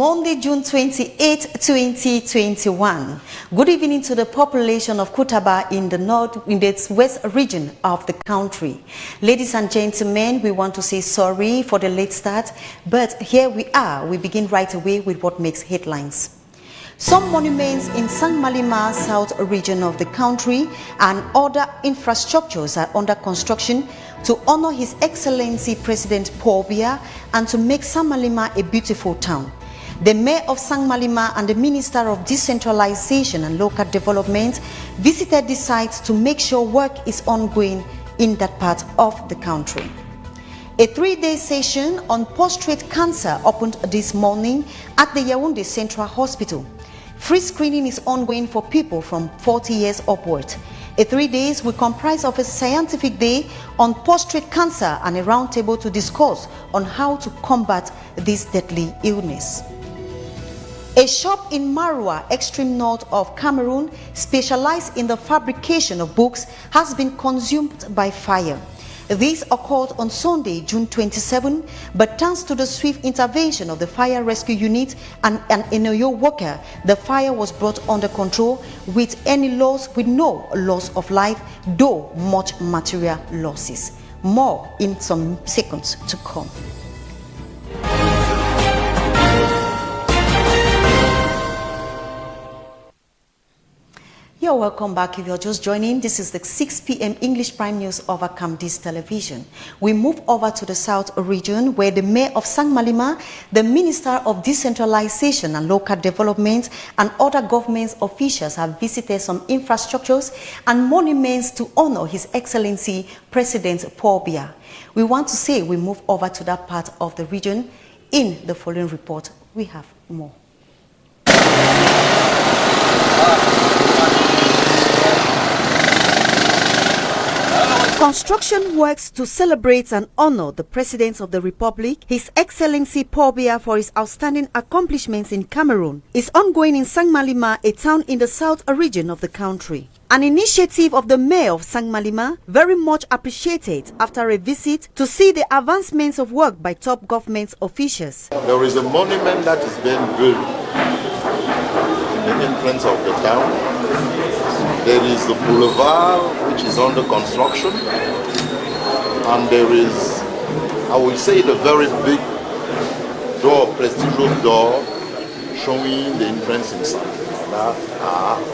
Monday, June 28, 2021. Good evening to the population of Kutaba in the west region of the country. Ladies and gentlemen, we want to say sorry for the late start, but here we are. We begin right away with what makes headlines. Some monuments in Sang Malima south region of the country and other infrastructures are under construction to honor His Excellency President Paul Biya and to make Sang Malima a beautiful town. The Mayor of Sang Malima and the Minister of Decentralization and Local Development visited the site to make sure work is ongoing in that part of the country. A 3-day session on prostate cancer opened this morning at the Yaoundé Central Hospital. Free screening is ongoing for people from 40 years upward. A 3 days will comprise of a scientific day on prostate cancer and a roundtable to discuss on how to combat this deadly illness. A shop in Marwa, extreme north of Cameroon, specialized in the fabrication of books, has been consumed by fire. This occurred on Sunday, June 27, but thanks to the swift intervention of the fire rescue unit and an Enoyo worker, the fire was brought under control with no loss of life, though much material losses. More in some seconds to come. You're welcome back. If you're just joining, this is the 6 p.m. English Prime News over Camdis Television. We move over to the South region where the Mayor of Sang Malima, the Minister of Decentralization and Local Development and other government officials have visited some infrastructures and monuments to honor His Excellency President Paul Biya. We want to say we move over to that part of the region. In the following report, we have more. Construction works to celebrate and honor the President of the Republic, His Excellency Paul Biya, for his outstanding accomplishments in Cameroon is ongoing in Sang Malima, a town in the south region of the country. An initiative of the Mayor of Sang Malima, very much appreciated after a visit to see the advancements of work by top government officials. There is a monument that is being built in the entrance of the town. There is the boulevard which is under construction, and there is, I will say, the very big door, prestigious door, showing the entrance inside. That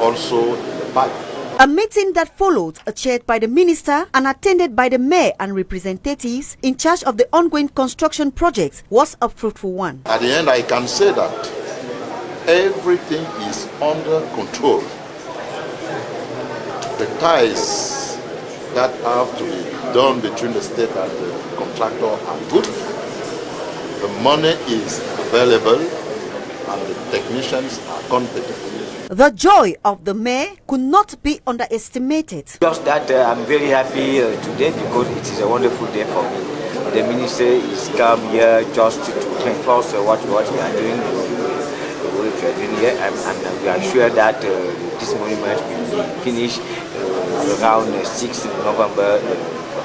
also the pipe. A meeting that followed, chaired by the minister and attended by the mayor and representatives in charge of the ongoing construction projects, was a fruitful one. At the end, I can say that everything is under control. The ties that have to be done between the state and the contractor are good. The money is available and the technicians are competent. The joy of the mayor could not be underestimated. Just that I'm very happy today because it is a wonderful day for me. The minister is come here just to reinforce what we are doing, the work we are doing here, and we are sure that this monument will be finished around 6th November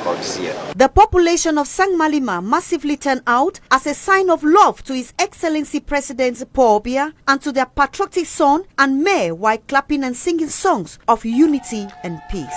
of this year. The population of Sang Malima massively turned out as a sign of love to His Excellency President Paul Biya and to their patriotic son and mayor while clapping and singing songs of unity and peace.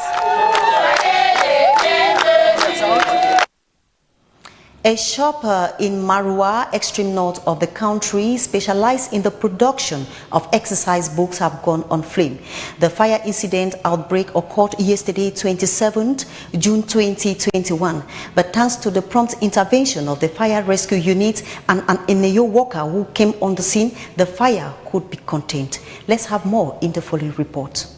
A shop in Marwa, extreme north of the country, specialized in the production of exercise books, have gone on flame. The fire incident outbreak occurred yesterday, 27th June 2021. But thanks to the prompt intervention of the fire rescue unit and an Enoyo worker who came on the scene, the fire could be contained. Let's have more in the following report.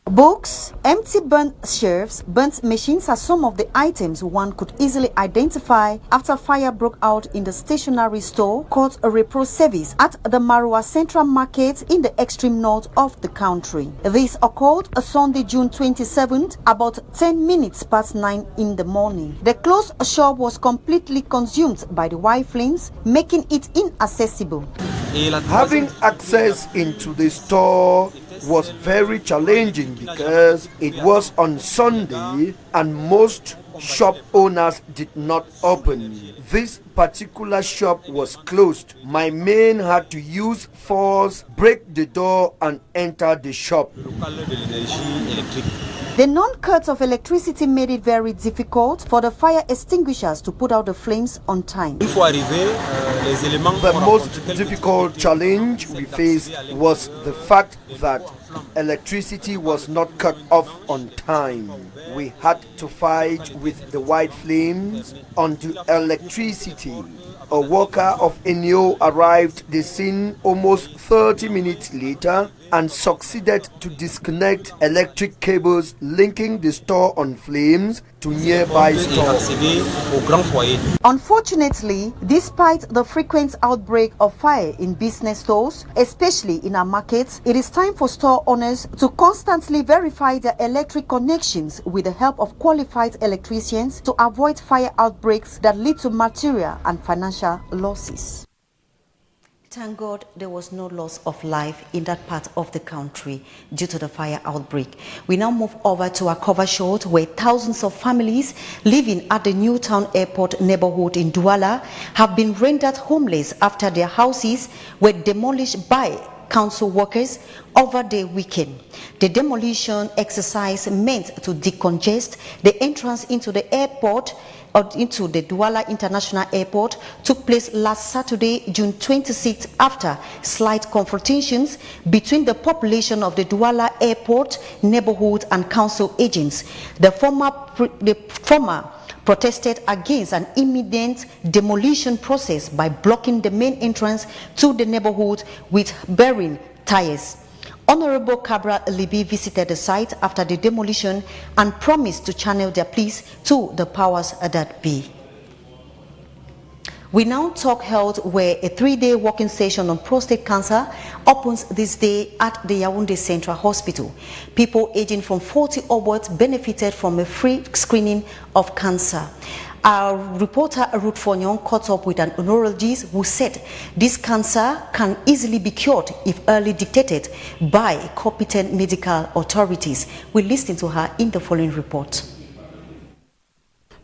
Books, empty burnt shelves, burnt machines are some of the items one could easily identify after fire broke out in the stationery store called a Repro Service at the Marwa Central Market in the extreme north of the country. This occurred Sunday, June 27th, about 10 minutes past 9 in the morning. The closed shop was completely consumed by the wild flames, making it inaccessible. Having access into the store was very challenging because it was on Sunday and most shop owners did not open. This particular shop was closed. My men had to use force, break the door and enter the shop. The non-cut of electricity made it very difficult for the fire extinguishers to put out the flames on time. The most difficult challenge we faced was the fact that electricity was not cut off on time. We had to fight with the white flames until electricity. A worker of Enyo arrived at the scene almost 30 minutes later and succeeded to disconnect electric cables linking the store on flames to nearby stores. Unfortunately, despite the frequent outbreak of fire in business stores, especially in our markets, it is time for store owners to constantly verify their electric connections with the help of qualified electricians to avoid fire outbreaks that lead to material and financial losses. Thank God there was no loss of life in that part of the country due to the fire outbreak. We now move over to our cover shot where thousands of families living at the Newtown Airport neighborhood in Douala have been rendered homeless after their houses were demolished by council workers over the weekend. The demolition exercise meant to decongest the entrance into the airport or into the Douala International Airport took place last Saturday, June 26, after slight confrontations between the population of the Douala Airport neighborhood and council agents. The former protested against an immediate demolition process by blocking the main entrance to the neighborhood with bearing tires. Honorable Cabral Libi visited the site after the demolition and promised to channel their pleas to the powers that be. We now talk health, where a 3-day walking session on prostate cancer opens this day at the Yaoundé Central Hospital. People aging from 40 onwards benefited from a free screening of cancer. Our reporter Ruth Fonyon caught up with an neurologist who said this cancer can easily be cured if early detected by competent medical authorities. We listen to her in the following report.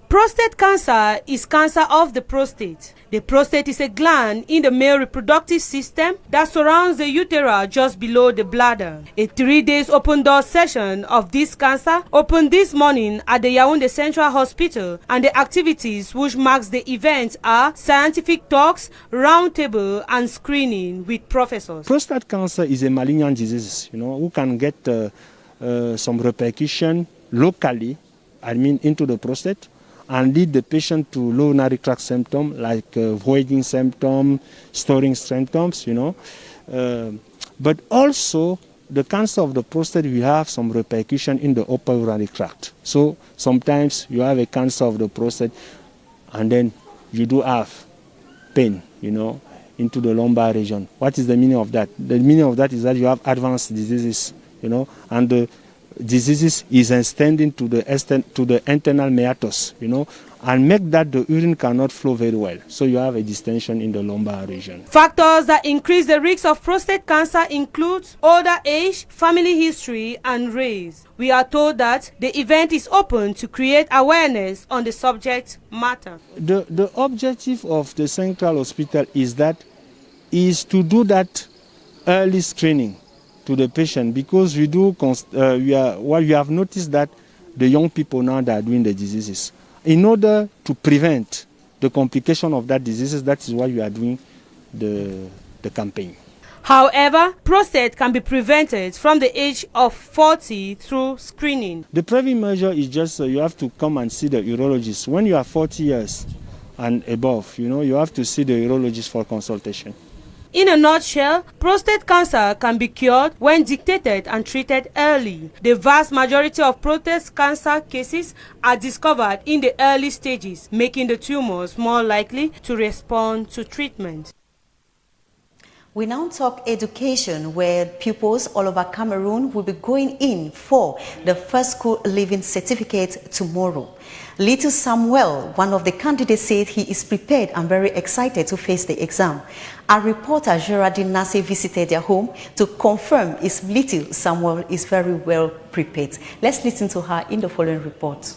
Prostate cancer is cancer of the prostate. The prostate is a gland in the male reproductive system that surrounds the utera just below the bladder. A 3-day open door session of this cancer opened this morning at the Yaoundé Central Hospital, and the activities which marks the event are scientific talks, roundtable and screening with professors. Prostate cancer is a malignant disease, who can get some repercussion locally, into the prostate, and lead the patient to low urinary tract symptoms like voiding symptoms, storing symptoms, But also, the cancer of the prostate will have some repercussion in the upper urinary tract. So sometimes you have a cancer of the prostate and then you do have pain, into the lumbar region. What is the meaning of that? The meaning of that is that you have advanced diseases, and the diseases is extending to the internal meatus, and make that the urine cannot flow very well. So you have a distension in the lumbar region. Factors that increase the risk of prostate cancer include older age, family history, and race. We are told that the event is open to create awareness on the subject matter. The objective of the Central Hospital is to do that early screening to the patient, because we have noticed that the young people now that are doing the diseases. In order to prevent the complication of that diseases, that is why we are doing the campaign. However, prostate can be prevented from the age of 40 through screening. The preventive measure is just you have to come and see the urologist. When you are 40 years and above, you have to see the urologist for consultation. In a nutshell, prostate cancer can be cured when detected and treated early. The vast majority of prostate cancer cases are discovered in the early stages, making the tumors more likely to respond to treatment. We now talk education, where pupils all over Cameroon will be going in for the first school leaving certificate tomorrow. Little Samuel, one of the candidates, said he is prepared and very excited to face the exam. Our reporter Geraldine Nase visited their home to confirm if little Samuel is very well prepared. Let's listen to her in the following report.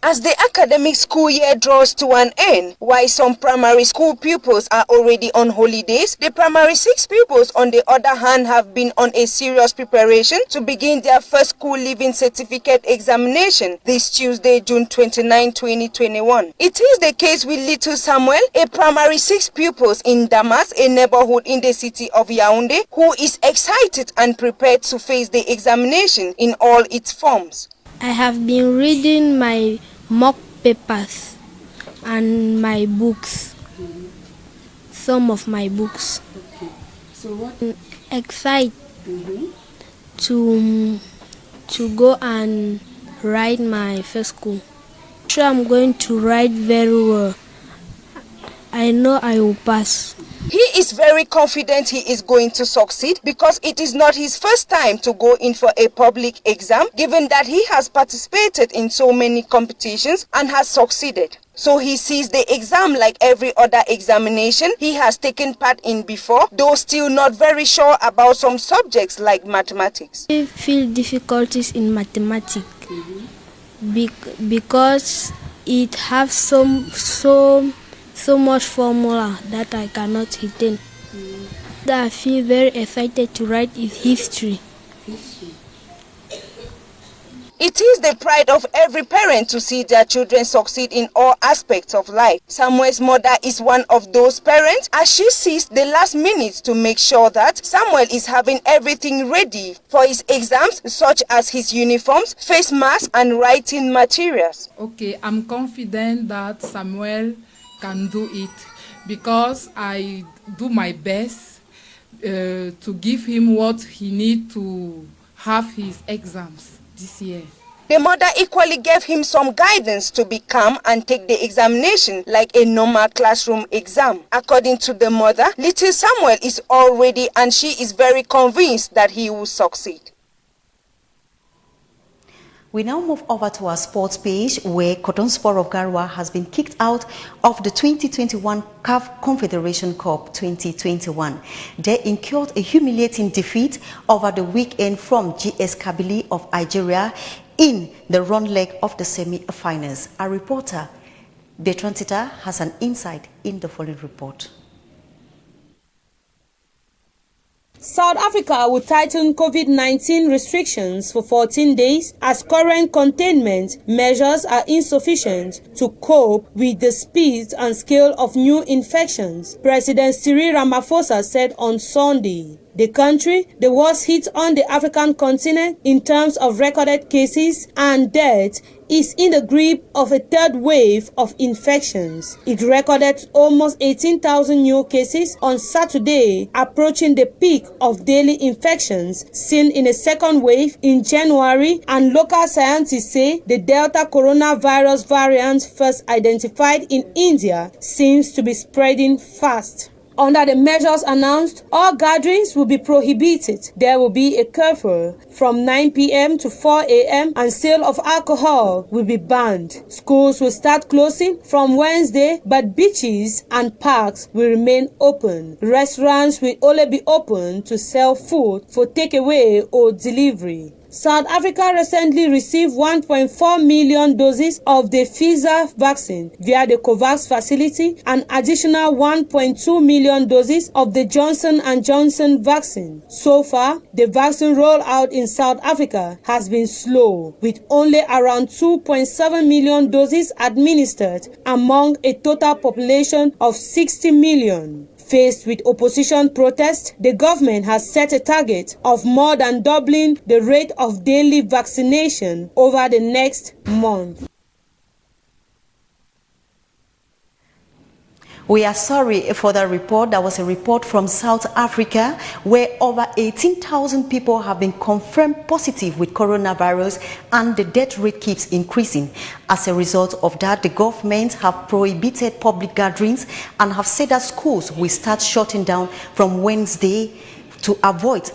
As the academic school year draws to an end, while some primary school pupils are already on holidays, the primary 6 pupils on the other hand have been on a serious preparation to begin their first school leaving certificate examination this Tuesday, June 29, 2021. It is the case with little Samuel, a primary 6 pupils in Damas, a neighborhood in the city of Yaoundé, who is excited and prepared to face the examination in all its forms. I have been reading my mock papers and my books, some of my books. Okay. So what? Excited to go and write my first school. Sure, I'm going to write very well. I know I will pass. He is very confident he is going to succeed because it is not his first time to go in for a public exam, given that he has participated in so many competitions and has succeeded. So he sees the exam like every other examination he has taken part in before, though still not very sure about some subjects like mathematics. I feel difficulties in mathematics because it has so much formula that I cannot retain. I feel very excited to write history. It is the pride of every parent to see their children succeed in all aspects of life. Samuel's mother is one of those parents, as she sees the last minute to make sure that Samuel is having everything ready for his exams, such as his uniforms, face masks, and writing materials. Okay, I'm confident that Samuel can do it because I do my best to give him what he needs to have his exams this year. The mother equally gave him some guidance to be calm and take the examination like a normal classroom exam. According to the mother, little Samuel is all ready and she is very convinced that he will succeed. We now move over to our sports page, where Cotton Sport of Garoua has been kicked out of the 2021 CAF Confederation Cup 2021. They incurred a humiliating defeat over the weekend from GS Kabylie of Algeria in the round leg of the semi-finals. Our reporter, Bertrand Tita, has an insight in the following report. South Africa will tighten COVID-19 restrictions for 14 days as current containment measures are insufficient to cope with the speed and scale of new infections, President Cyril Ramaphosa said on Sunday. The country, the worst hit on the African continent in terms of recorded cases and deaths, is in the grip of a third wave of infections. It recorded almost 18,000 new cases on Saturday, approaching the peak of daily infections seen in a second wave in January, and local scientists say the Delta coronavirus variant first identified in India seems to be spreading fast. Under the measures announced, all gatherings will be prohibited. There will be a curfew from 9 p.m. to 4 a.m. and sale of alcohol will be banned. Schools will start closing from Wednesday, but beaches and parks will remain open. Restaurants will only be open to sell food for takeaway or delivery. South Africa recently received 1.4 million doses of the Pfizer vaccine via the COVAX facility and additional 1.2 million doses of the Johnson & Johnson vaccine. So far, the vaccine rollout in South Africa has been slow, with only around 2.7 million doses administered among a total population of 60 million. Faced with opposition protests, the government has set a target of more than doubling the rate of daily vaccination over the next month. We are sorry for the report. That was a report from South Africa where over 18,000 people have been confirmed positive with coronavirus and the death rate keeps increasing. As a result of that, the government have prohibited public gatherings and have said that schools will start shutting down from Wednesday to avoid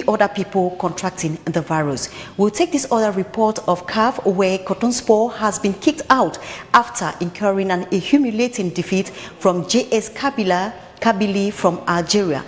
other people contracting the virus. We'll take this other report of CAF where Cotton Sport has been kicked out after incurring an humiliating defeat from JS Kabylie from Algeria.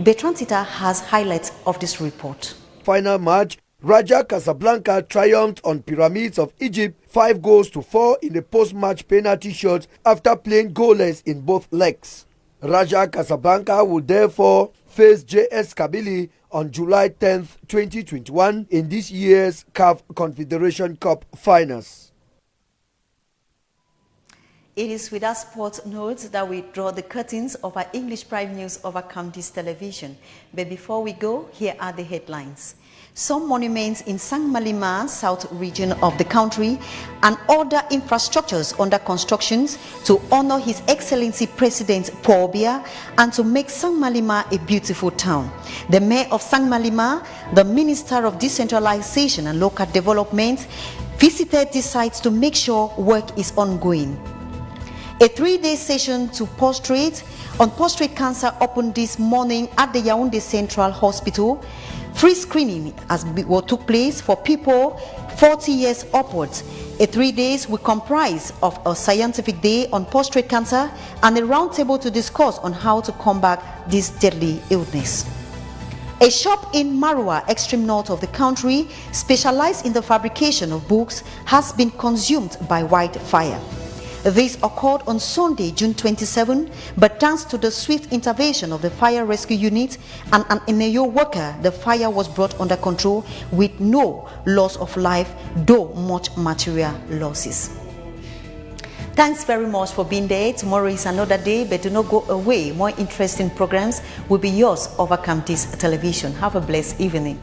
Bertrand Tita has highlights of this report. Final match, Raja Casablanca triumphed on Pyramids of Egypt 5-4 in the post-match penalty shot after playing goalless in both legs. Raja Casablanca will therefore face JS Kabylie on July 10th, 2021 in this year's CAF Confederation Cup finals. It is with our sports notes that we draw the curtains of our English Prime News over Camdis Television. But before we go, here are the headlines. Some monuments in Sang-Malima, south region of the country, and other infrastructures under construction to honor His Excellency President Paul Biya and to make Sang-Malima a beautiful town. The Mayor of Sang-Malima, the Minister of Decentralization and Local Development, visited these sites to make sure work is ongoing. A 3-day session to prostate cancer opened this morning at the Yaoundé Central Hospital. Free screening took place for people 40 years upwards. A 3 days will comprise of a scientific day on prostate cancer and a roundtable to discuss on how to combat this deadly illness. A shop in Marua, extreme north of the country, specialized in the fabrication of books, has been consumed by wildfire. This occurred on Sunday, June 27, but thanks to the swift intervention of the fire rescue unit and an NAO worker, the fire was brought under control with no loss of life, though much material losses. Thanks very much for being there. Tomorrow is another day, but do not go away. More interesting programs will be yours over Camdis Television. Have a blessed evening.